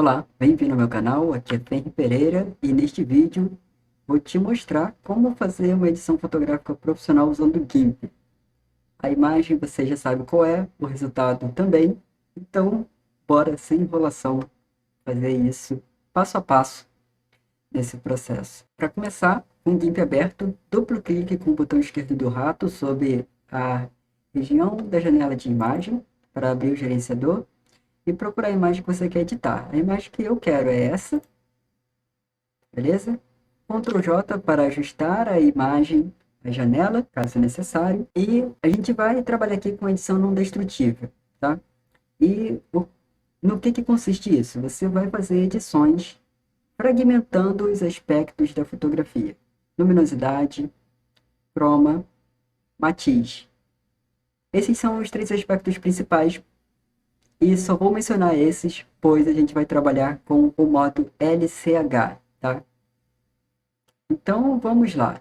Olá, bem-vindo ao meu canal, aqui é Ferri Pereira e neste vídeo vou te mostrar como fazer uma edição fotográfica profissional usando o GIMP. A imagem você já sabe qual é, o resultado também, então bora sem enrolação fazer isso passo a passo nesse processo. Para começar, com o GIMP aberto, duplo clique com o botão esquerdo do rato sobre a região da janela de imagem para abrir o gerenciador e procurar a imagem que você quer editar. A imagem que eu quero é essa, beleza? Ctrl J para ajustar a imagem, a janela, caso necessário. E a gente vai trabalhar aqui com edição não destrutiva, tá? E no que consiste isso? Você vai fazer edições fragmentando os aspectos da fotografia. Luminosidade, chroma, matiz. Esses são os três aspectos principais e só vou mencionar esses, pois a gente vai trabalhar com o modo LCH, tá? Então, vamos lá.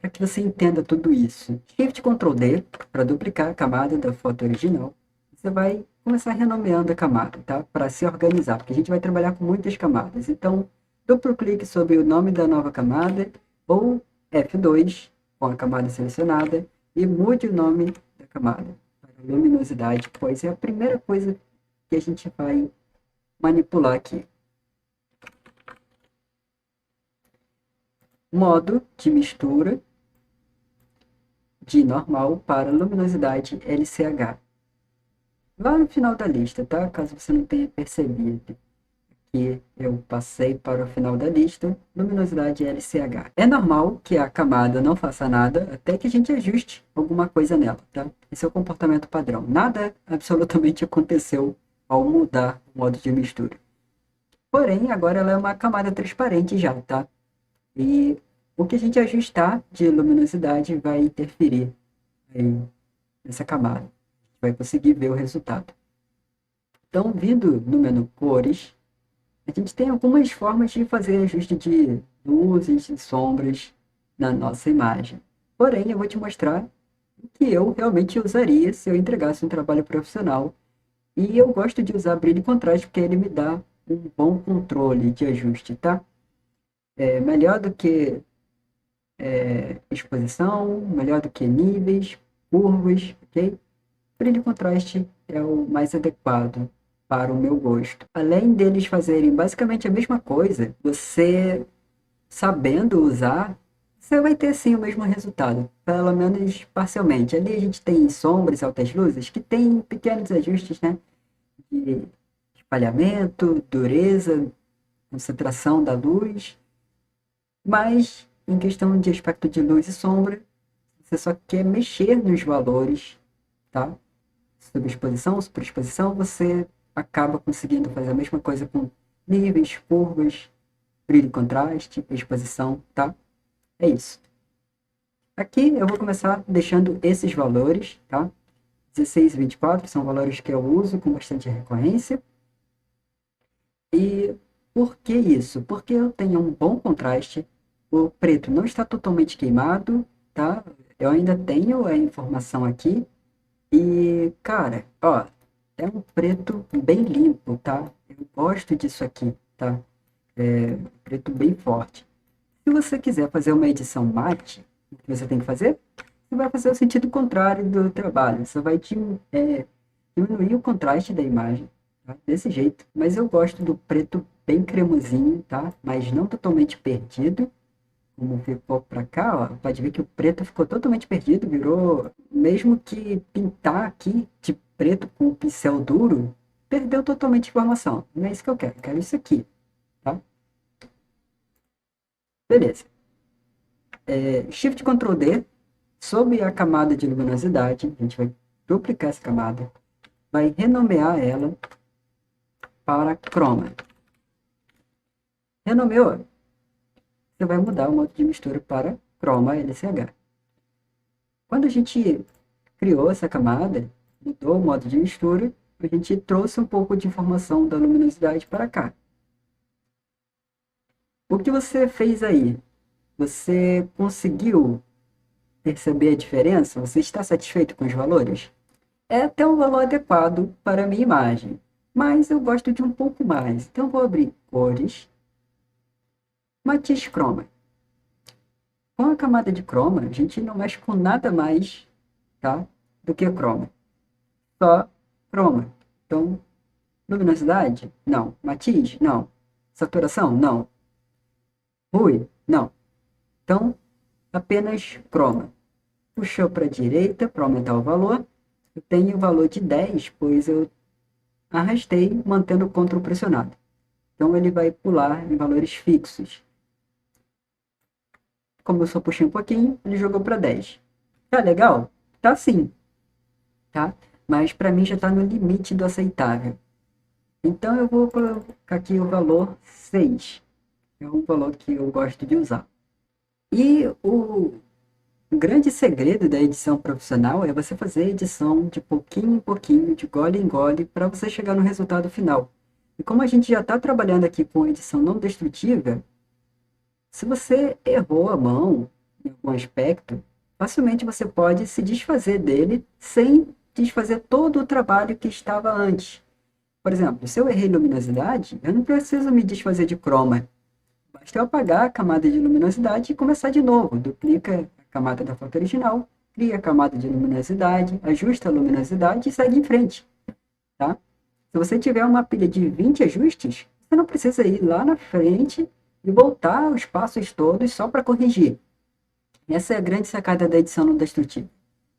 Para que você entenda tudo isso, Shift Ctrl D para duplicar a camada da foto original. Você vai começar renomeando a camada, tá? Para se organizar, porque a gente vai trabalhar com muitas camadas. Então, duplo clique sobre o nome da nova camada, ou F2, com a camada selecionada, e mude o nome da camada para luminosidade, pois é a primeira coisa que a gente vai manipular aqui. Modo de mistura de normal para luminosidade LCH. Lá no final da lista, tá? Caso você não tenha percebido que eu passei para o final da lista, luminosidade LCH. É normal que a camada não faça nada até que a gente ajuste alguma coisa nela, tá? Esse é o comportamento padrão. Nada absolutamente aconteceu ao mudar o modo de mistura. Porém, agora ela é uma camada transparente já, tá? E o que a gente ajustar de luminosidade vai interferir aí nessa camada. A gente vai conseguir ver o resultado. Então, vindo no menu Cores, a gente tem algumas formas de fazer ajuste de luzes e sombras na nossa imagem. Porém, eu vou te mostrar o que eu realmente usaria se eu entregasse um trabalho profissional. E eu gosto de usar brilho e contraste porque ele me dá um bom controle de ajuste, tá? É melhor do que exposição, melhor do que níveis, curvas, ok? Brilho e contraste é o mais adequado para o meu gosto. Além deles fazerem basicamente a mesma coisa, você sabendo usar, você vai ter sim o mesmo resultado, pelo menos parcialmente. Ali a gente tem sombras e altas luzes que tem pequenos ajustes, né? De espalhamento, dureza, concentração da luz, mas em questão de aspecto de luz e sombra, você só quer mexer nos valores, tá? Subexposição, superexposição, você acaba conseguindo fazer a mesma coisa com níveis, curvas, brilho e contraste, exposição, tá? É isso. Aqui eu vou começar deixando esses valores, tá? 16 e 24 são valores que eu uso com bastante recorrência. E por que isso? Porque eu tenho um bom contraste, o preto não está totalmente queimado, tá? Eu ainda tenho a informação aqui. E, cara, ó, é um preto bem limpo, tá? Eu gosto disso aqui, tá? É preto bem forte. Se você quiser fazer uma edição mate, o que você tem que fazer? Você vai fazer o sentido contrário do trabalho. Você vai diminuir o contraste da imagem, tá? Desse jeito. Mas eu gosto do preto bem cremosinho, tá? Mas não totalmente perdido. Como ficou pra cá, ó, pode ver que o preto ficou totalmente perdido, virou, mesmo que pintar aqui de preto com o pincel duro, perdeu totalmente a informação. Não é isso que eu quero isso aqui, tá? Beleza. Shift Ctrl D, sob a camada de luminosidade, a gente vai duplicar essa camada, vai renomear ela para Chroma. Renomeou, você vai mudar o modo de mistura para Chroma LCH. Quando a gente criou essa camada, mudou o modo de mistura, a gente trouxe um pouco de informação da luminosidade para cá. O que você fez aí? Você conseguiu perceber a diferença? Você está satisfeito com os valores? É até um valor adequado para a minha imagem. Mas eu gosto de um pouco mais. Então, vou abrir cores, matiz croma. Com a camada de croma, a gente não mexe com nada mais, tá? Do que croma. Só croma. Então, luminosidade? Não. Matiz? Não. Saturação? Não. Rui? Não. Então, apenas croma. Puxou para a direita para aumentar o valor. Eu tenho o valor de 10, pois eu arrastei mantendo o Ctrl pressionado. Então ele vai pular em valores fixos. Como eu só puxei um pouquinho, ele jogou para 10. Tá legal? Tá sim, tá? Mas para mim já está no limite do aceitável. Então eu vou colocar aqui o valor 6. É um valor que eu gosto de usar. E o grande segredo da edição profissional é você fazer a edição de pouquinho em pouquinho, de gole em gole, para você chegar no resultado final. E como a gente já está trabalhando aqui com edição não destrutiva, se você errou a mão em algum aspecto, facilmente você pode se desfazer dele sem desfazer todo o trabalho que estava antes. Por exemplo, se eu errei luminosidade, eu não preciso me desfazer de croma. Basta eu apagar a camada de luminosidade e começar de novo. Duplica a camada da foto original, cria a camada de luminosidade, ajusta a luminosidade e segue em frente. Tá? Se você tiver uma pilha de 20 ajustes, você não precisa ir lá na frente e voltar os passos todos só para corrigir. Essa é a grande sacada da edição não destrutiva.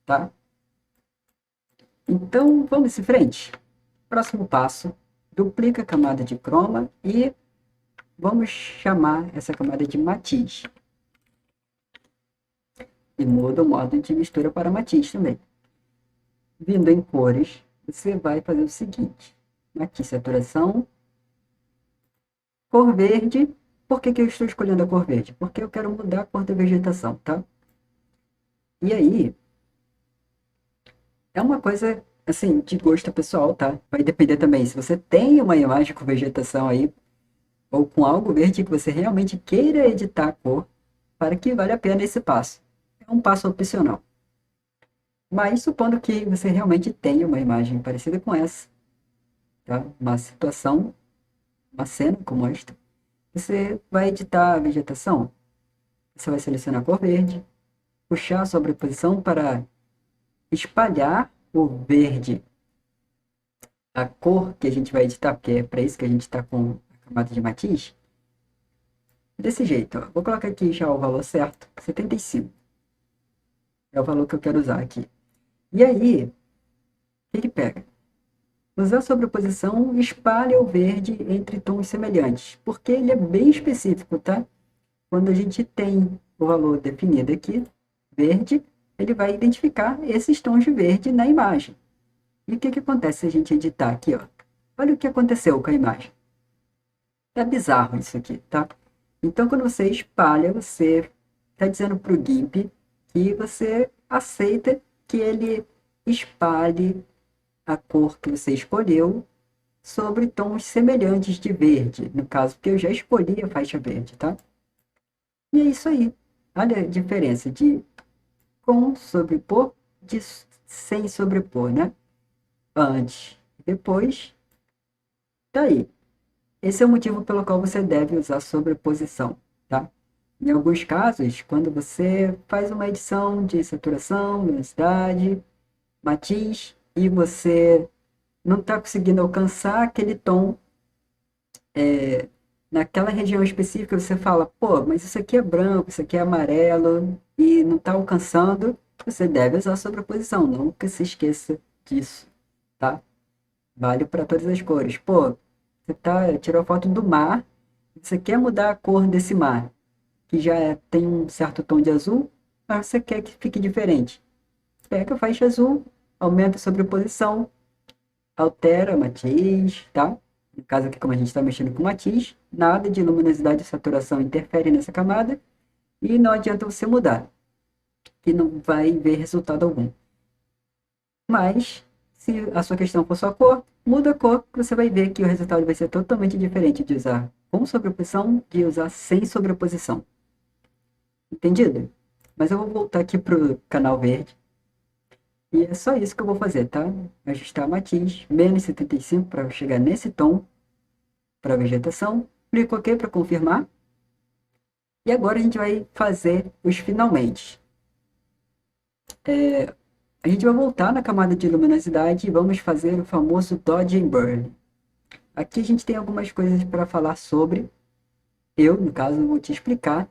Tá? Então, vamos em frente. Próximo passo, duplica a camada de croma e vamos chamar essa camada de matiz. E muda o modo de mistura para matiz também. Vindo em cores, você vai fazer o seguinte. Matiz saturação. Cor verde. Por que eu estou escolhendo a cor verde? Porque eu quero mudar a cor da vegetação, tá? E aí, é uma coisa, assim, de gosto pessoal, tá? Vai depender também. Se você tem uma imagem com vegetação aí, ou com algo verde que você realmente queira editar a cor, para que vale a pena esse passo. É um passo opcional. Mas supondo que você realmente tenha uma imagem parecida com essa, tá? Uma situação, uma cena como esta, você vai editar a vegetação. Você vai selecionar a cor verde, puxar a sobreposição para espalhar o verde, a cor que a gente vai editar, porque é para isso que a gente está com a camada de matiz. Desse jeito, ó. Vou colocar aqui já o valor certo, 75. É o valor que eu quero usar aqui. E aí, o que ele pega? Usar sobreposição espalha o verde entre tons semelhantes, porque ele é bem específico, tá? Quando a gente tem o valor definido aqui, verde, ele vai identificar esses tons de verde na imagem. E o que acontece se a gente editar aqui, ó? Olha o que aconteceu com a imagem. É bizarro isso aqui, tá? Então, quando você espalha, você está dizendo para o GIMP que você aceita que ele espalhe a cor que você escolheu sobre tons semelhantes de verde. No caso, porque eu já escolhi a faixa verde, tá? E é isso aí. Olha a diferença de com sobrepor, de sem sobrepor, né? Antes e depois, tá aí. Esse é o motivo pelo qual você deve usar sobreposição, tá? Em alguns casos, quando você faz uma edição de saturação, luminosidade, matiz, e você não está conseguindo alcançar aquele tom naquela região específica, você fala, pô, mas isso aqui é branco, isso aqui é amarelo, e não está alcançando, você deve usar sobreposição, nunca se esqueça disso, tá? Vale para todas as cores. Pô, tirou foto do mar, você quer mudar a cor desse mar, que tem um certo tom de azul, mas você quer que fique diferente. Pega a faixa azul, aumenta a sobreposição, altera matiz, tá? No caso aqui, como a gente está mexendo com matiz, nada de luminosidade e saturação interfere nessa camada e não adianta você mudar, que não vai ver resultado algum. Mas, se a sua questão for só cor, muda a cor, que você vai ver que o resultado vai ser totalmente diferente de usar com sobreposição de usar sem sobreposição. Entendido? Mas eu vou voltar aqui para o canal verde E é só isso que eu vou fazer, tá? Ajustar matiz, menos 75 para chegar nesse tom para vegetação. Clico OK para confirmar. E agora a gente vai fazer os finalmente. A gente vai voltar na camada de luminosidade e vamos fazer o famoso Dodge and Burn. Aqui a gente tem algumas coisas para falar sobre. Eu, no caso, vou te explicar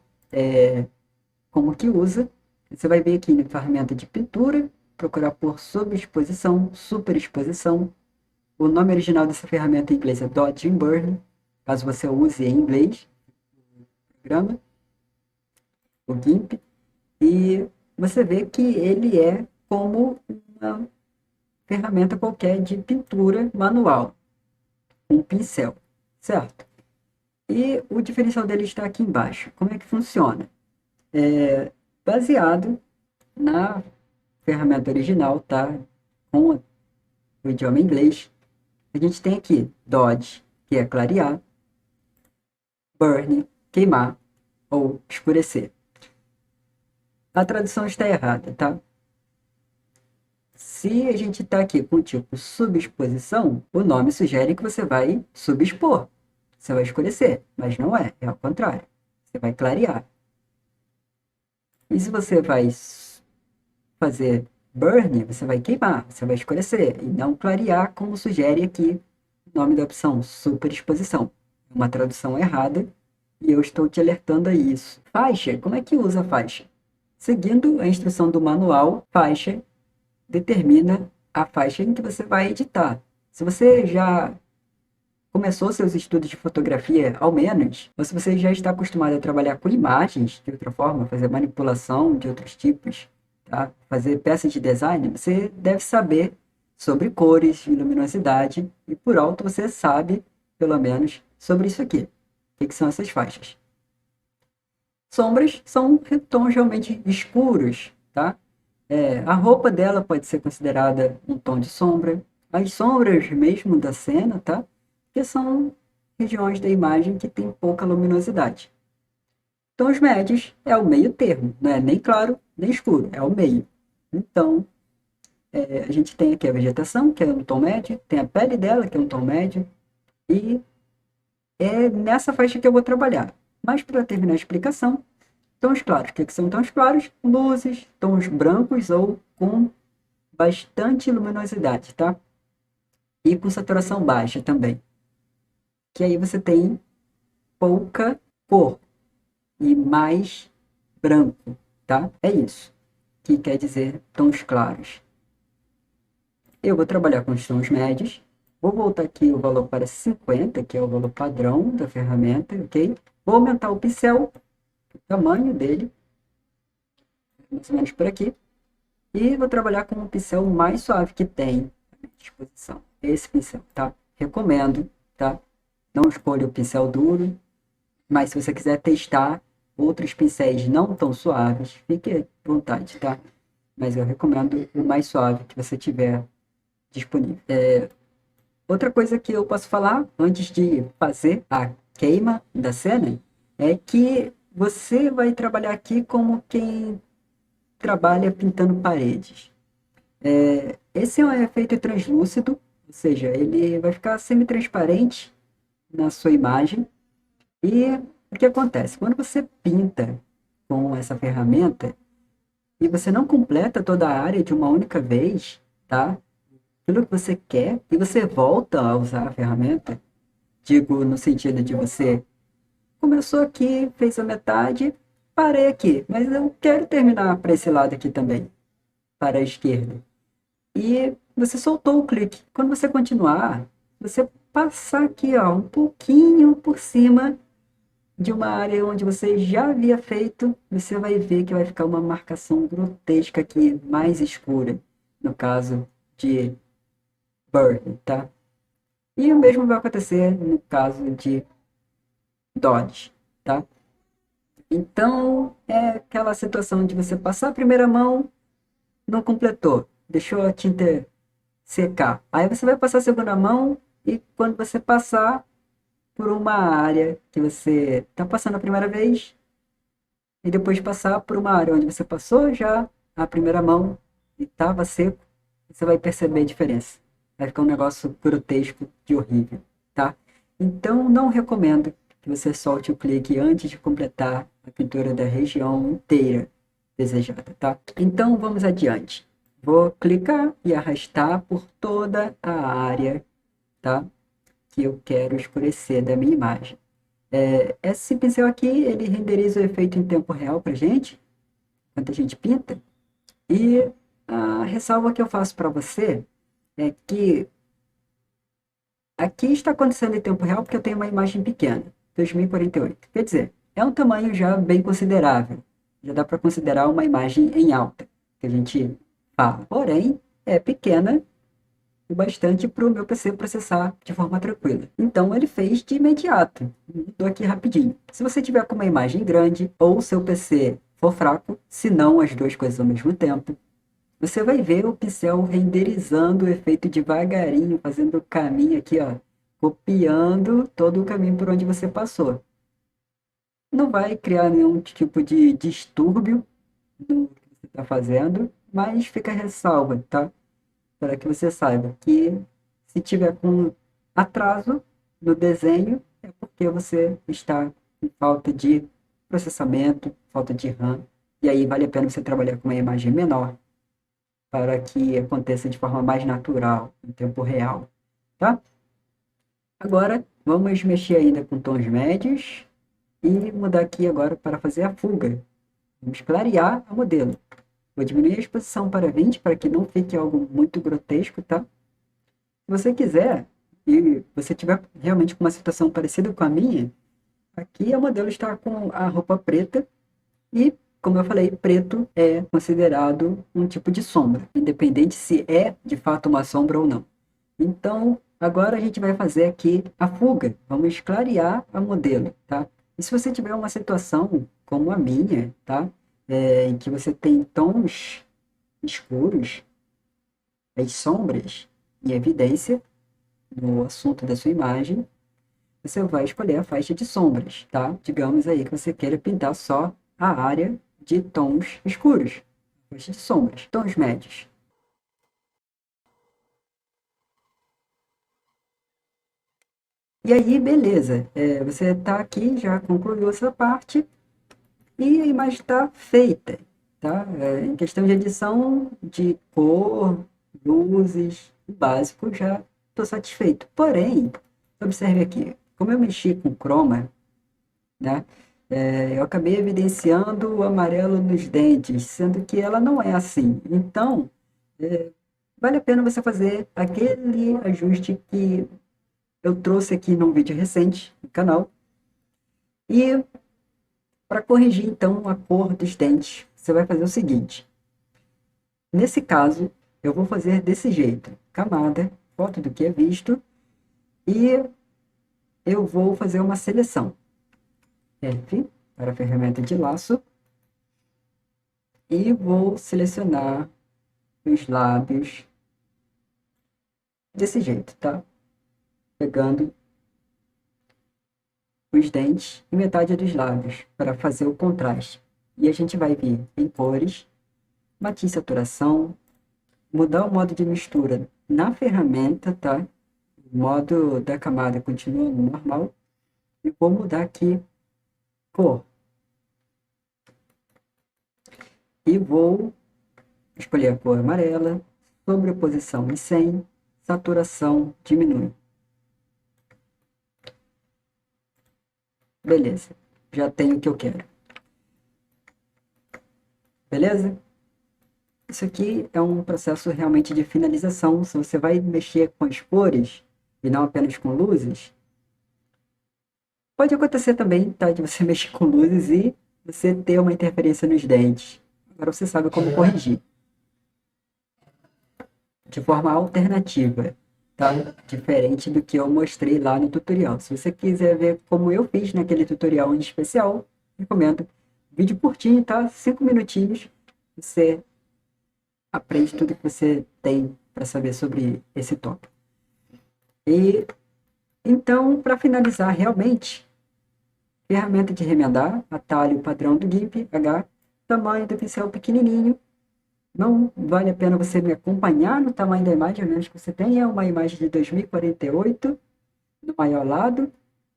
como que usa. Você vai ver aqui na ferramenta de pintura, procurar por subexposição, superexposição. O nome original dessa ferramenta em inglês é Dodge and Burn, caso você use em inglês, o programa, o GIMP. E você vê que ele é como uma ferramenta qualquer de pintura manual, um pincel, certo? E o diferencial dele está aqui embaixo. Como é que funciona? Baseado na ferramenta original, tá? Com o idioma inglês, a gente tem aqui Dodge, que é clarear, Burn, queimar ou escurecer. A tradução está errada, tá? Se a gente está aqui com o tipo subexposição, o nome sugere que você vai subexpor. Você vai escurecer, mas não é, é ao contrário. Você vai clarear. E se você vai fazer burn, você vai queimar, você vai escurecer, e não clarear, como sugere aqui o nome da opção, superexposição. Uma tradução errada, e eu estou te alertando a isso. Faixa, como é que usa a faixa? Seguindo a instrução do manual, faixa determina a faixa em que você vai editar. Se você já começou seus estudos de fotografia, ao menos, ou se você já está acostumado a trabalhar com imagens de outra forma, fazer manipulação de outros tipos, tá? Fazer peças de design, você deve saber sobre cores e luminosidade, e por alto você sabe, pelo menos, sobre isso aqui. O que são essas faixas? Sombras são tons realmente escuros, tá? A roupa dela pode ser considerada um tom de sombra. As sombras mesmo da cena, tá? Que são regiões da imagem que tem pouca luminosidade. Tons médios é o meio termo, não é nem claro nem escuro, é o meio. Então, a gente tem aqui a vegetação, que é um tom médio, tem a pele dela, que é um tom médio, e é nessa faixa que eu vou trabalhar. Mas para terminar a explicação, tons claros. O que são tons claros? Luzes, tons brancos ou com bastante luminosidade, tá? E com saturação baixa também. Que aí você tem pouca cor e mais branco, tá? É isso que quer dizer tons claros. Eu vou trabalhar com os tons médios. Vou voltar aqui o valor para 50, que é o valor padrão da ferramenta, ok? Vou aumentar o pincel, o tamanho dele, mais ou menos por aqui. E vou trabalhar com o pincel mais suave que tem à disposição. Esse pincel, tá? Recomendo, tá? Não escolha o pincel duro, mas se você quiser testar outros pincéis não tão suaves, fique à vontade, tá? Mas eu recomendo o mais suave que você tiver disponível. Outra coisa que eu posso falar antes de fazer a queima da cena é que você vai trabalhar aqui como quem trabalha pintando paredes. Esse é um efeito translúcido, ou seja, ele vai ficar semi-transparente na sua imagem. E o que acontece? Quando você pinta com essa ferramenta e você não completa toda a área de uma única vez, tá? Aquilo que você quer, e você volta a usar a ferramenta, digo no sentido de você começou aqui, fez a metade, parei aqui, mas eu quero terminar para esse lado aqui também, para a esquerda. E você soltou o clique. Quando você continuar, você passar aqui, ó, um pouquinho por cima de uma área onde você já havia feito, você vai ver que vai ficar uma marcação grotesca aqui, mais escura, no caso de Burn, tá? E o mesmo vai acontecer no caso de Dodge, tá? Então, é aquela situação de você passar a primeira mão, não completou, deixou a tinta secar. Aí você vai passar a segunda mão e quando você passar por uma área que você está passando a primeira vez e depois passar por uma área onde você passou já a primeira mão e estava seco, você vai perceber a diferença. Vai ficar um negócio grotesco de horrível, tá? Então, não recomendo que você solte o clique antes de completar a pintura da região inteira desejada, tá? Então, vamos adiante. Vou clicar e arrastar por toda a área, tá? Que eu quero escurecer da minha imagem. Esse pincel aqui, ele renderiza o efeito em tempo real pra gente, enquanto a gente pinta. E a ressalva que eu faço para você é que aqui está acontecendo em tempo real porque eu tenho uma imagem pequena, 2048. Quer dizer, é um tamanho já bem considerável. Já dá para considerar uma imagem em alta, que a gente fala. Porém, é pequena o bastante para o meu PC processar de forma tranquila. Então ele fez de imediato. Estou aqui rapidinho. Se você tiver com uma imagem grande ou seu PC for fraco, se não as duas coisas ao mesmo tempo, você vai ver o pincel renderizando o efeito devagarinho, fazendo o caminho aqui, ó, copiando todo o caminho por onde você passou. Não vai criar nenhum tipo de distúrbio do que você está fazendo, mas fica a ressalva, tá? Para que você saiba que se tiver com atraso no desenho, é porque você está com falta de processamento, falta de RAM, e aí vale a pena você trabalhar com uma imagem menor para que aconteça de forma mais natural, em tempo real, tá? Agora, vamos mexer ainda com tons médios e mudar aqui agora para fazer a fuga. Vamos clarear a modelo. Vou diminuir a exposição para 20 para que não fique algo muito grotesco, tá? Se você quiser e você tiver realmente com uma situação parecida com a minha, aqui a modelo está com a roupa preta e, como eu falei, preto é considerado um tipo de sombra, independente se é de fato uma sombra ou não. Então, agora a gente vai fazer aqui a fuga. Vamos clarear a modelo, tá? E se você tiver uma situação como a minha, tá? Em que você tem tons escuros, as sombras em evidência no assunto da sua imagem, você vai escolher a faixa de sombras, tá? Digamos aí que você queira pintar só a área de tons escuros, faixa de sombras, tons médios. E aí, beleza, você está aqui, já concluiu essa parte e a imagem está feita, tá? Em questão de edição de cor, luzes, o básico, já estou satisfeito. Porém, observe aqui, como eu mexi com chroma, né? Eu acabei evidenciando o amarelo nos dentes, sendo que ela não é assim. Então, é, vale a pena você fazer aquele ajuste que eu trouxe aqui num vídeo recente no canal. E para corrigir então a cor dos dentes, você vai fazer o seguinte. Nesse caso, eu vou fazer desse jeito. Camada, foto do que é visto, e eu vou fazer uma seleção. F para a ferramenta de laço e vou selecionar os lábios desse jeito, tá? Pegando os dentes e metade dos lábios para fazer o contraste. E a gente vai vir em cores, matiz e saturação, mudar o modo de mistura na ferramenta, tá? O modo da camada continua no normal. E vou mudar aqui cor. E vou escolher a cor amarela, sobreposição em 100, saturação diminui. Beleza, já tenho o que eu quero. Beleza? Isso aqui é um processo realmente de finalização. Se você vai mexer com as cores e não apenas com luzes, pode acontecer também, tá, de você mexer com luzes e você ter uma interferência nos dentes. Agora você sabe como corrigir. De forma alternativa, tá? Diferente do que eu mostrei lá no tutorial. Se você quiser ver como eu fiz naquele tutorial em especial, recomendo. Vídeo curtinho, tá? 5 minutinhos. Você aprende tudo que você tem para saber sobre esse tópico. E então, para finalizar realmente, ferramenta de remendar, atalho padrão do GIMP, H, tamanho do pincel pequenininho, Não vale a pena você me acompanhar no tamanho da imagem, a menos que você tenha uma imagem de 2048 no maior lado,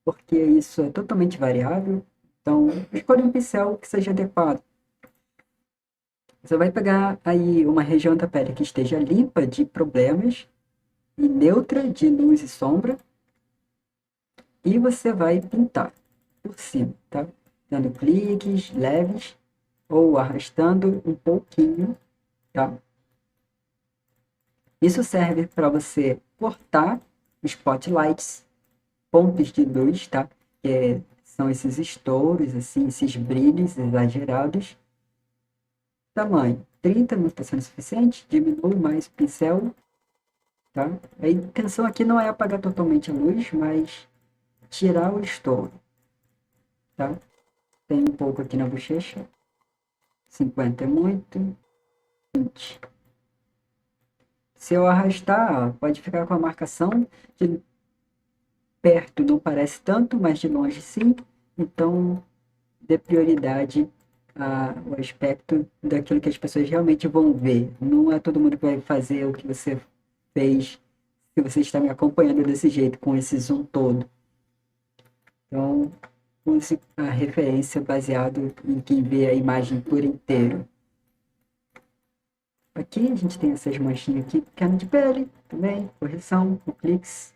porque isso é totalmente variável. Então, escolha um pincel que seja adequado. Você vai pegar aí uma região da pele que esteja limpa de problemas e neutra de luz e sombra, e você vai pintar por cima, tá? Dando cliques leves ou arrastando um pouquinho, tá? Isso serve para você cortar spotlights, pontos de luz, tá? Que são esses estouros, assim, esses brilhos exagerados. Tamanho 30 não está sendo suficiente, diminui mais o pincel, tá? A intenção aqui não é apagar totalmente a luz, mas tirar o estouro, tá? Tem um pouco aqui na bochecha, 50 é muito, 20. Se eu arrastar, ó, pode ficar com a marcação de perto não parece tanto, mas de longe sim. Então, dê prioridade ao aspecto daquilo que as pessoas realmente vão ver. Não é todo mundo que vai fazer o que você fez, se você está me acompanhando desse jeito, com esse zoom todo. Então, use a referência baseado em quem vê a imagem por inteiro. Aqui a gente tem essas manchinhas aqui, pequena de pele, também, correção, com cliques.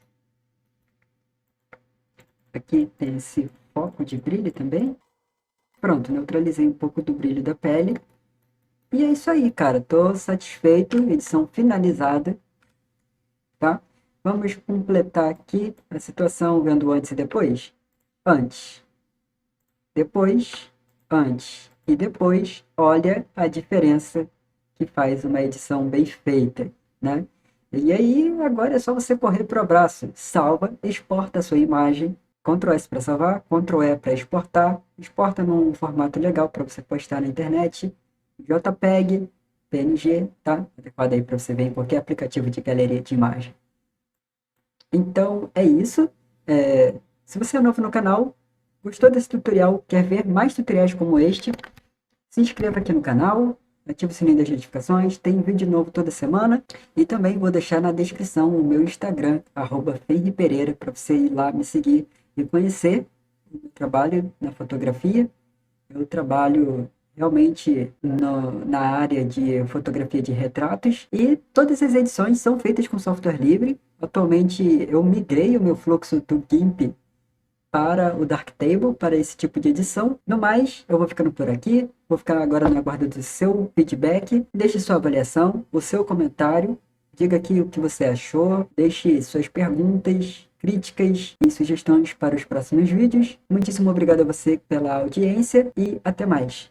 Aqui tem esse foco de brilho também. Pronto, neutralizei um pouco do brilho da pele. E é isso aí, cara. Tô satisfeito, edição finalizada, tá? Vamos completar aqui a situação vendo antes e depois. Antes, depois, antes e depois, olha a diferença que faz uma edição bem feita, né? E aí, agora é só você correr pro abraço. Salva, exporta a sua imagem, Ctrl S para salvar, Ctrl E para exportar, exporta num formato legal para você postar na internet, JPEG, PNG, tá? Adequado aí para você ver em qualquer aplicativo de galeria de imagem. Então, é isso. Se você é novo no canal, gostou desse tutorial, quer ver mais tutoriais como este, se inscreva aqui no canal, ative o sininho das notificações, tem vídeo novo toda semana. E também vou deixar na descrição o meu Instagram, @ferripereira, para você ir lá me seguir e conhecer o meu trabalho na fotografia. Eu trabalho realmente na área de fotografia de retratos e todas as edições são feitas com software livre. Atualmente eu migrei o meu fluxo do GIMP para o Darktable, para esse tipo de edição. No mais, eu vou ficando por aqui, vou ficar agora na guarda do seu feedback, deixe sua avaliação, o seu comentário, diga aqui o que você achou, deixe suas perguntas, críticas e sugestões para os próximos vídeos. Muitíssimo obrigado a você pela audiência e até mais.